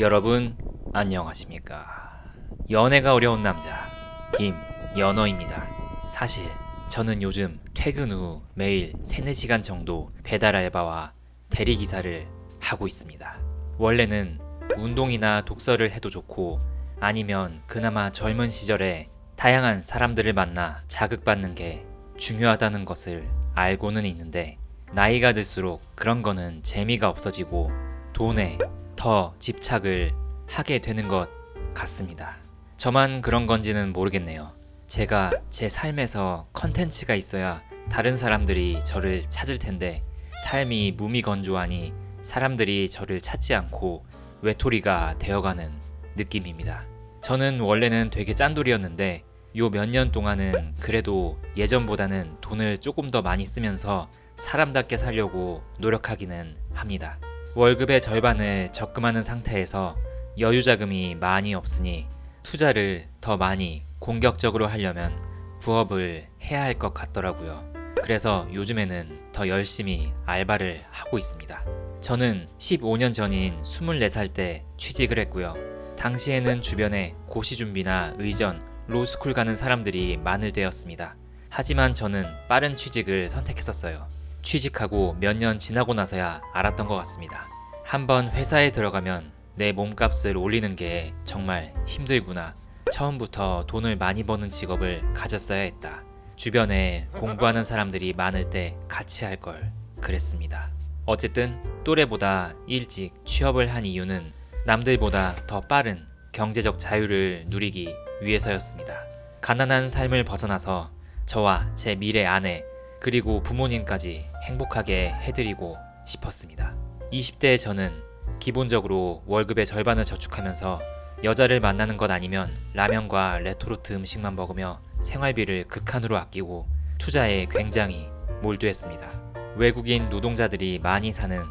여러분 안녕하십니까. 연애가 어려운 남자 김연어입니다. 사실 저는 요즘 퇴근 후 매일 3-4시간 정도 배달 알바와 대리기사를 하고 있습니다. 원래는 운동이나 독서를 해도 좋고 아니면 그나마 젊은 시절에 다양한 사람들을 만나 자극받는 게 중요하다는 것을 알고는 있는데 나이가 들수록 그런 거는 재미가 없어지고 돈에 더 집착을 하게 되는 것 같습니다. 저만 그런 건지는 모르겠네요. 제가 제 삶에서 컨텐츠가 있어야 다른 사람들이 저를 찾을 텐데 삶이 무미건조하니 사람들이 저를 찾지 않고 외톨이가 되어가는 느낌입니다. 저는 원래는 되게 짠돌이었는데 요 몇 년 동안은 그래도 예전보다는 돈을 조금 더 많이 쓰면서 사람답게 살려고 노력하기는 합니다. 월급의 절반을 적금하는 상태에서 여유 자금이 많이 없으니 투자를 더 많이 공격적으로 하려면 부업을 해야 할 것 같더라고요. 그래서 요즘에는 더 열심히 알바를 하고 있습니다. 저는 15년 전인 24살 때 취직을 했고요. 당시에는 주변에 고시 준비나 의전, 로스쿨 가는 사람들이 많을 때였습니다. 하지만 저는 빠른 취직을 선택했었어요. 취직하고 몇 년 지나고 나서야 알았던 것 같습니다. 한번 회사에 들어가면 내 몸값을 올리는 게 정말 힘들구나. 처음부터 돈을 많이 버는 직업을 가졌어야 했다. 주변에 공부하는 사람들이 많을 때 같이 할 걸 그랬습니다. 어쨌든 또래보다 일찍 취업을 한 이유는 남들보다 더 빠른 경제적 자유를 누리기 위해서였습니다. 가난한 삶을 벗어나서 저와 제 미래 아내 그리고 부모님까지 행복하게 해드리고 싶었습니다. 20대의 저는 기본적으로 월급의 절반을 저축하면서 여자를 만나는 것 아니면 라면과 레토르트 음식만 먹으며 생활비를 극한으로 아끼고 투자에 굉장히 몰두했습니다. 외국인 노동자들이 많이 사는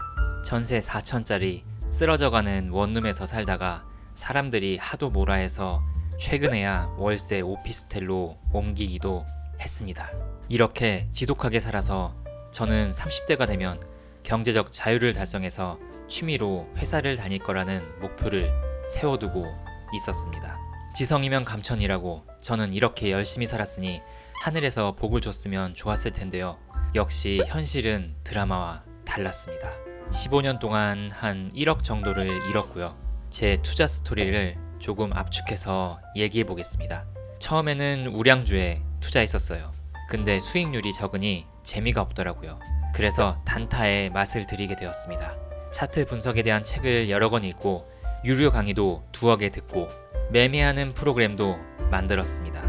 전세 4천짜리 쓰러져가는 원룸에서 살다가 사람들이 하도 뭐라 해서 최근에야 월세 오피스텔로 옮기기도 했습니다. 이렇게 지독하게 살아서 저는 30대가 되면 경제적 자유를 달성해서 취미로 회사를 다닐 거라는 목표를 세워두고 있었습니다. 지성이면 감천이라고 저는 이렇게 열심히 살았으니 하늘에서 복을 줬으면 좋았을 텐데요. 역시 현실은 드라마와 달랐습니다. 15년 동안 한 1억 정도를 잃었고요. 제 투자 스토리를 조금 압축해서 얘기해 보겠습니다. 처음에는 우량주에 투자했었어요. 근데 수익률이 적으니 재미가 없더라고요. 그래서 단타에 맛을 들이게 되었습니다. 차트 분석에 대한 책을 여러 권 읽고 유료 강의도 2개 듣고 매매하는 프로그램도 만들었습니다.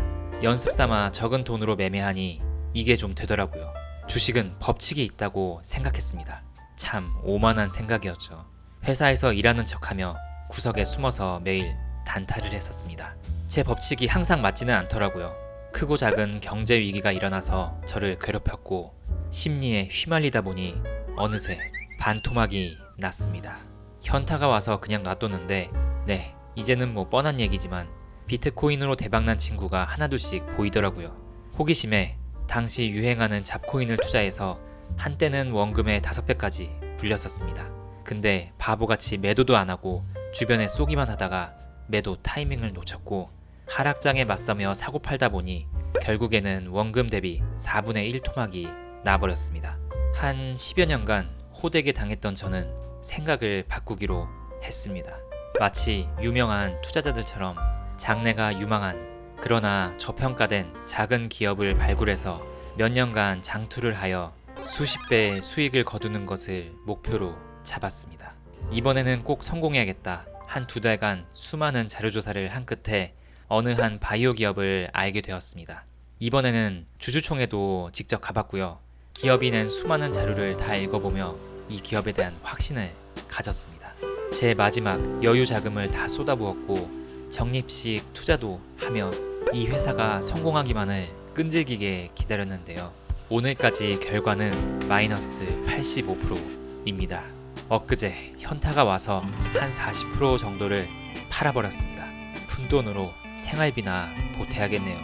연습 삼아 적은 돈으로 매매하니 이게 좀 되더라고요. 주식은 법칙이 있다고 생각했습니다. 참 오만한 생각이었죠. 회사에서 일하는 척하며 구석에 숨어서 매일 단타를 했었습니다. 제 법칙이 항상 맞지는 않더라고요. 크고 작은 경제 위기가 일어나서 저를 괴롭혔고 심리에 휘말리다 보니 어느새 반토막이 났습니다. 현타가 와서 그냥 놔뒀는데 네, 이제는 뭐 뻔한 얘기지만 비트코인으로 대박난 친구가 하나둘씩 보이더라고요. 호기심에 당시 유행하는 잡코인을 투자해서 한때는 원금의 5배까지 불렸었습니다. 근데 바보같이 매도도 안 하고 주변에 쏘기만 하다가 매도 타이밍을 놓쳤고 하락장에 맞서며 사고 팔다 보니 결국에는 원금 대비 4분의 1 토막이 나버렸습니다. 한 10여 년간 호되게 당했던 저는 생각을 바꾸기로 했습니다. 마치 유명한 투자자들처럼 장래가 유망한 그러나 저평가된 작은 기업을 발굴해서 몇 년간 장투를 하여 수십 배의 수익을 거두는 것을 목표로 잡았습니다. 이번에는 꼭 성공해야겠다. 한 2달간 수많은 자료조사를 한 끝에 어느 한 바이오 기업을 알게 되었습니다. 이번에는 주주총회도 직접 가봤고요. 기업이 낸 수많은 자료를 다 읽어보며 이 기업에 대한 확신을 가졌습니다. 제 마지막 여유 자금을 다 쏟아부었고 적립식 투자도 하며 이 회사가 성공하기만을 끈질기게 기다렸는데요. 오늘까지 결과는 마이너스 85%입니다. 엊그제 현타가 와서 한 40% 정도를 팔아버렸습니다. 푼돈으로 생활비나 보태야겠네요.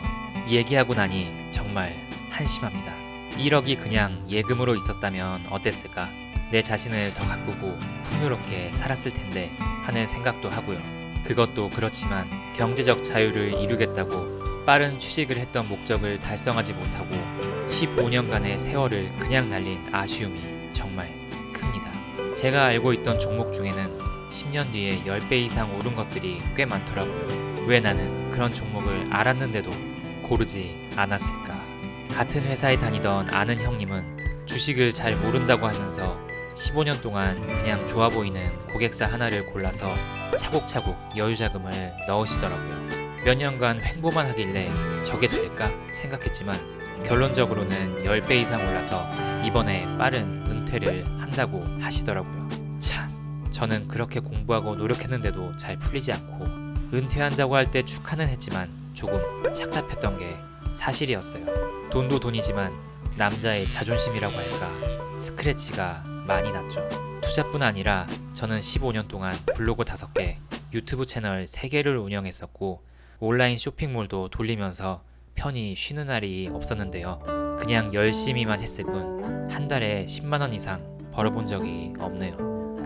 얘기하고 나니 정말 한심합니다. 1억이 그냥 예금으로 있었다면 어땠을까? 내 자신을 더 가꾸고 풍요롭게 살았을 텐데 하는 생각도 하고요. 그것도 그렇지만 경제적 자유를 이루겠다고 빠른 취직을 했던 목적을 달성하지 못하고 15년간의 세월을 그냥 날린 아쉬움이 정말 큽니다. 제가 알고 있던 종목 중에는 10년 뒤에 10배 이상 오른 것들이 꽤 많더라고요. 왜 나는 그런 종목을 알았는데도 고르지 않았을까? 같은 회사에 다니던 아는 형님은 주식을 잘 모른다고 하면서 15년 동안 그냥 좋아 보이는 고객사 하나를 골라서 차곡차곡 여유자금을 넣으시더라고요. 몇 년간 횡보만 하길래 저게 될까 생각했지만 결론적으로는 10배 이상 올라서 이번에 빠른 은퇴를 한다고 하시더라고요. 참, 저는 그렇게 공부하고 노력했는데도 잘 풀리지 않고 은퇴한다고 할 때 축하는 했지만 조금 착잡했던 게 사실이었어요. 돈도 돈이지만 남자의 자존심이라고 할까 스크래치가 많이 났죠. 투자뿐 아니라 저는 15년 동안 블로그 5개, 유튜브 채널 3개를 운영했었고 온라인 쇼핑몰도 돌리면서 편히 쉬는 날이 없었는데요. 그냥 열심히만 했을 뿐 한 달에 10만 원 이상 벌어본 적이 없네요.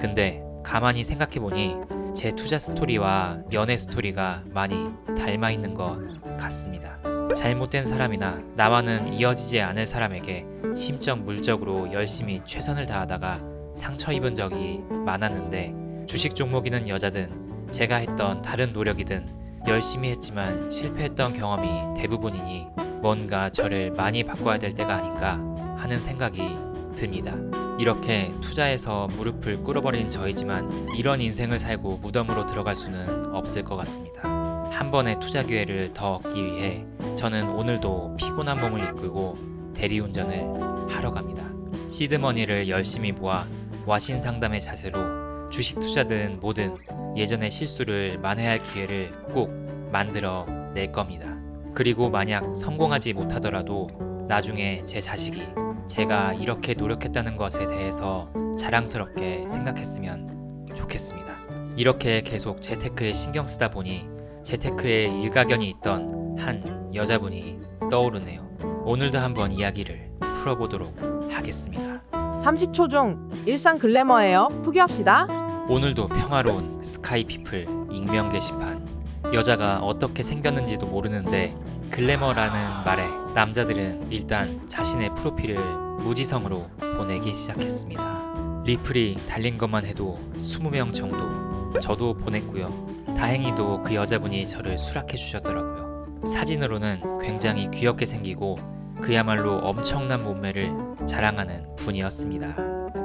근데 가만히 생각해보니 제 투자 스토리와 연애 스토리가 많이 닮아 있는 것 같습니다. 잘못된 사람이나 나와는 이어지지 않을 사람에게 심적 물적으로 열심히 최선을 다하다가 상처 입은 적이 많았는데 주식 종목이든 여자든 제가 했던 다른 노력이든 열심히 했지만 실패했던 경험이 대부분이니 뭔가 저를 많이 바꿔야 될 때가 아닌가 하는 생각이 듭니다. 이렇게 투자에서 무릎을 꿇어버린 저이지만 이런 인생을 살고 무덤으로 들어갈 수는 없을 것 같습니다. 한 번의 투자 기회를 더 얻기 위해 저는 오늘도 피곤한 몸을 이끌고 대리운전을 하러 갑니다. 시드머니를 열심히 모아 와신 상담의 자세로 주식 투자든 뭐든 예전의 실수를 만회할 기회를 꼭 만들어 낼 겁니다. 그리고 만약 성공하지 못하더라도 나중에 제 자식이 제가 이렇게 노력했다는 것에 대해서 자랑스럽게 생각했으면 좋겠습니다. 이렇게 계속 재테크에 신경 쓰다 보니 재테크에 일가견이 있던 한 여자분이 떠오르네요. 오늘도 한번 이야기를 풀어보도록 하겠습니다. 30초 중 일상 글래머예요. 포기합시다. 오늘도 평화로운 스카이피플 익명 게시판. 여자가 어떻게 생겼는지도 모르는데 글래머라는 말에 남자들은 일단 자신의 프로필을 무지성으로 보내기 시작했습니다. 리플이 달린 것만 해도 20명 정도. 저도 보냈고요. 다행히도 그 여자분이 저를 수락해 주셨더라고요. 사진으로는 굉장히 귀엽게 생기고 그야말로 엄청난 몸매를 자랑하는 분이었습니다.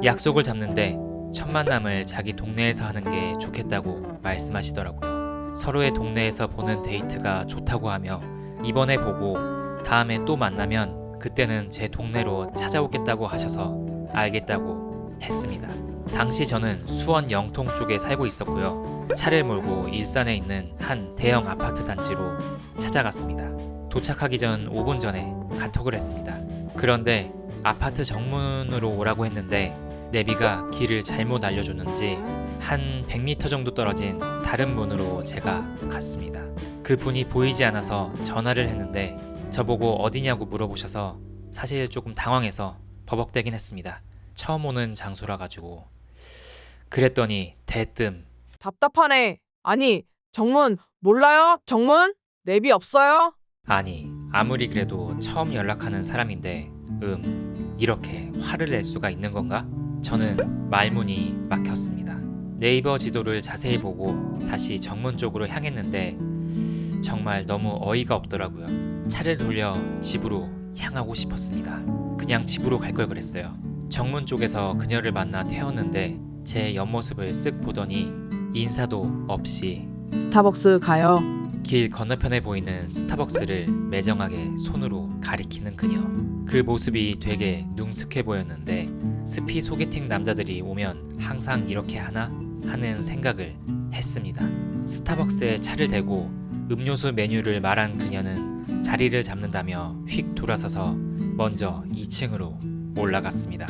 약속을 잡는데 첫 만남을 자기 동네에서 하는 게 좋겠다고 말씀하시더라고요. 서로의 동네에서 보는 데이트가 좋다고 하며 이번에 보고 다음에 또 만나면 그때는 제 동네로 찾아오겠다고 하셔서 알겠다고 했습니다. 당시 저는 수원 영통 쪽에 살고 있었고요. 차를 몰고 일산에 있는 한 대형 아파트 단지로 찾아갔습니다. 도착하기 전 5분 전에 카톡을 했습니다. 그런데 아파트 정문으로 오라고 했는데 내비가 길을 잘못 알려줬는지 한 100m 정도 떨어진 다른 문으로 제가 갔습니다. 그 분이 보이지 않아서 전화를 했는데 저보고 어디냐고 물어보셔서 사실 조금 당황해서 버벅대긴 했습니다. 처음 오는 장소라 가지고. 그랬더니 대뜸 답답하네. 아니, 정문 몰라요? 정문? 내비 없어요? 아니 아무리 그래도 처음 연락하는 사람인데 이렇게 화를 낼 수가 있는 건가? 저는 말문이 막혔습니다. 네이버 지도를 자세히 보고 다시 정문 쪽으로 향했는데 정말 너무 어이가 없더라고요. 차를 돌려 집으로 향하고 싶었습니다. 그냥 집으로 갈 걸 그랬어요. 정문 쪽에서 그녀를 만나 태웠는데 제 옆모습을 쓱 보더니 인사도 없이 스타벅스 가요. 길 건너편에 보이는 스타벅스를 매정하게 손으로 가리키는 그녀. 그 모습이 되게 능숙해 보였는데 스피 소개팅 남자들이 오면 항상 이렇게 하나 하는 생각을 했습니다. 스타벅스에 차를 대고 음료수 메뉴를 말한 그녀는 자리를 잡는다며 휙 돌아서서 먼저 2층으로 올라갔습니다.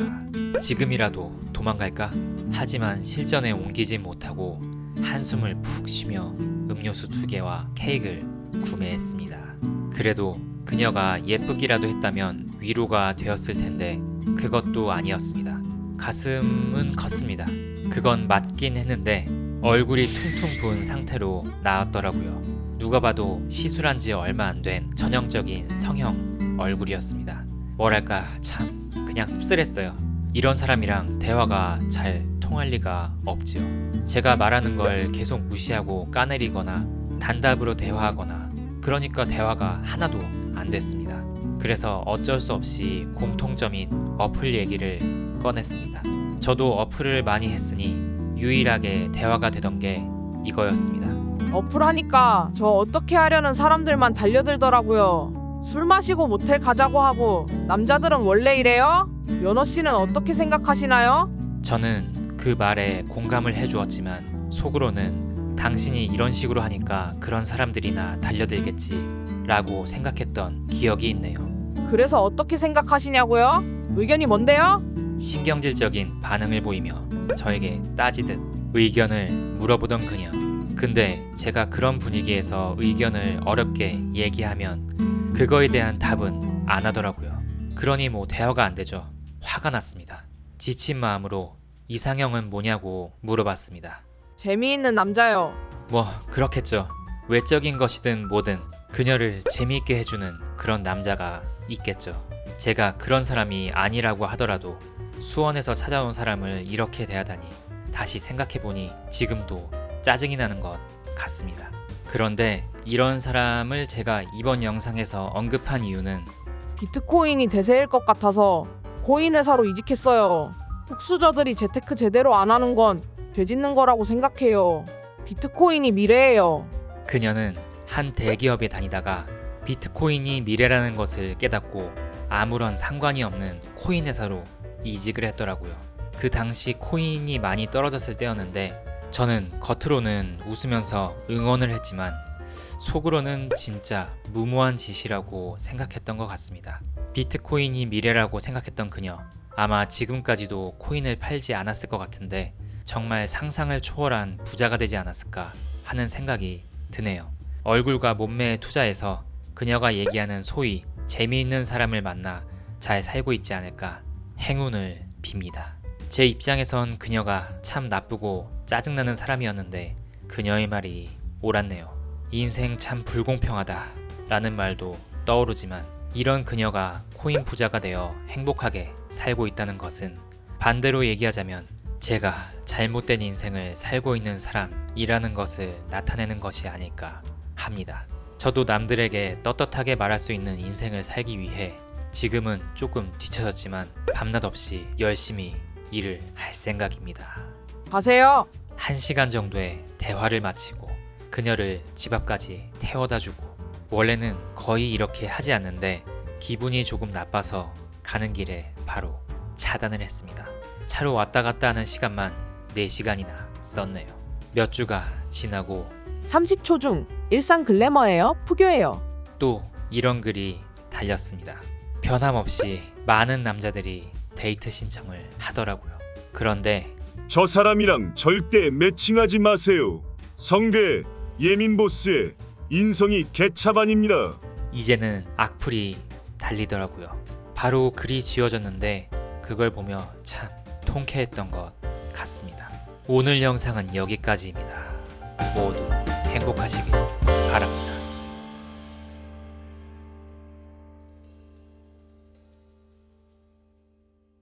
지금이라도 도망갈까? 하지만 실전에 옮기지 못하고 한숨을 푹 쉬며 음료수 2개와 케이크를 구매했습니다. 그래도 그녀가 예쁘기라도 했다면 위로가 되었을 텐데 그것도 아니었습니다. 가슴은 컸습니다. 그건 맞긴 했는데 얼굴이 퉁퉁 부은 상태로 나왔더라고요. 누가 봐도 시술한 지 얼마 안 된 전형적인 성형 얼굴이었습니다. 뭐랄까 참 그냥 씁쓸했어요. 이런 사람이랑 대화가 잘 통할 리가 없지요. 제가 말하는 걸 계속 무시하고 까내리거나 단답으로 대화하거나 그러니까 대화가 하나도 안 됐습니다. 그래서 어쩔 수 없이 공통점인 어플 얘기를 꺼냈습니다. 저도 어플을 많이 했으니 유일하게 대화가 되던 게 이거였습니다. 어플 하니까 저 어떻게 하려는 사람들만 달려들더라고요. 술 마시고 모텔 가자고 하고 남자들은 원래 이래요? 연어 씨는 어떻게 생각하시나요? 저는 그 말에 공감을 해주었지만 속으로는 당신이 이런 식으로 하니까 그런 사람들이나 달려들겠지 라고 생각했던 기억이 있네요. 그래서 어떻게 생각하시냐고요? 의견이 뭔데요? 신경질적인 반응을 보이며 저에게 따지듯 의견을 물어보던 그녀. 근데 제가 그런 분위기에서 의견을 어렵게 얘기하면 그거에 대한 답은 안 하더라고요. 그러니 뭐 대화가 안 되죠. 화가 났습니다. 지친 마음으로 이상형은 뭐냐고 물어봤습니다. 재미있는 남자요. 뭐 그렇겠죠. 외적인 것이든 뭐든 그녀를 재미있게 해주는 그런 남자가 있겠죠. 제가 그런 사람이 아니라고 하더라도 수원에서 찾아온 사람을 이렇게 대하다니 다시 생각해보니 지금도 짜증이 나는 것 같습니다. 그런데 이런 사람을 제가 이번 영상에서 언급한 이유는 비트코인이 대세일 것 같아서 코인 회사로 이직했어요. 흑수저들이 재테크 제대로 안 하는 건 되짓는 거라고 생각해요. 비트코인이 미래예요. 그녀는 한 대기업에 다니다가 비트코인이 미래라는 것을 깨닫고 아무런 상관이 없는 코인 회사로 이직을 했더라고요. 그 당시 코인이 많이 떨어졌을 때였는데 저는 겉으로는 웃으면서 응원을 했지만 속으로는 진짜 무모한 짓이라고 생각했던 것 같습니다. 비트코인이 미래라고 생각했던 그녀, 아마 지금까지도 코인을 팔지 않았을 것 같은데 정말 상상을 초월한 부자가 되지 않았을까 하는 생각이 드네요. 얼굴과 몸매에 투자해서 그녀가 얘기하는 소위 재미있는 사람을 만나 잘 살고 있지 않을까 행운을 빕니다. 제 입장에선 그녀가 참 나쁘고 짜증나는 사람이었는데 그녀의 말이 옳았네요. 인생 참 불공평하다 라는 말도 떠오르지만 이런 그녀가 코인 부자가 되어 행복하게 살고 있다는 것은 반대로 얘기하자면 제가 잘못된 인생을 살고 있는 사람이라는 것을 나타내는 것이 아닐까 합니다. 저도 남들에게 떳떳하게 말할 수 있는 인생을 살기 위해 지금은 조금 뒤처졌지만 밤낮 없이 열심히 일을 할 생각입니다. 가세요. 1시간 정도의 대화를 마치고 그녀를 집 앞까지 태워다주고 원래는 거의 이렇게 하지 않는데 기분이 조금 나빠서 가는 길에 바로 차단을 했습니다. 차로 왔다 갔다 하는 시간만 4시간이나 썼네요. 몇 주가 지나고 30초 중 일상 글래머예요? 푸교예요? 또 이런 글이 달렸습니다. 변함없이 많은 남자들이 데이트 신청을 하더라고요. 그런데 저 사람이랑 절대 매칭하지 마세요. 성대 예민보스의 인성이 개차반입니다. 이제는 악플이 달리더라고요. 바로 글이 지워졌는데 그걸 보며 참 통쾌했던 것 같습니다. 오늘 영상은 여기까지입니다. 모두 행복하시길 바랍니다.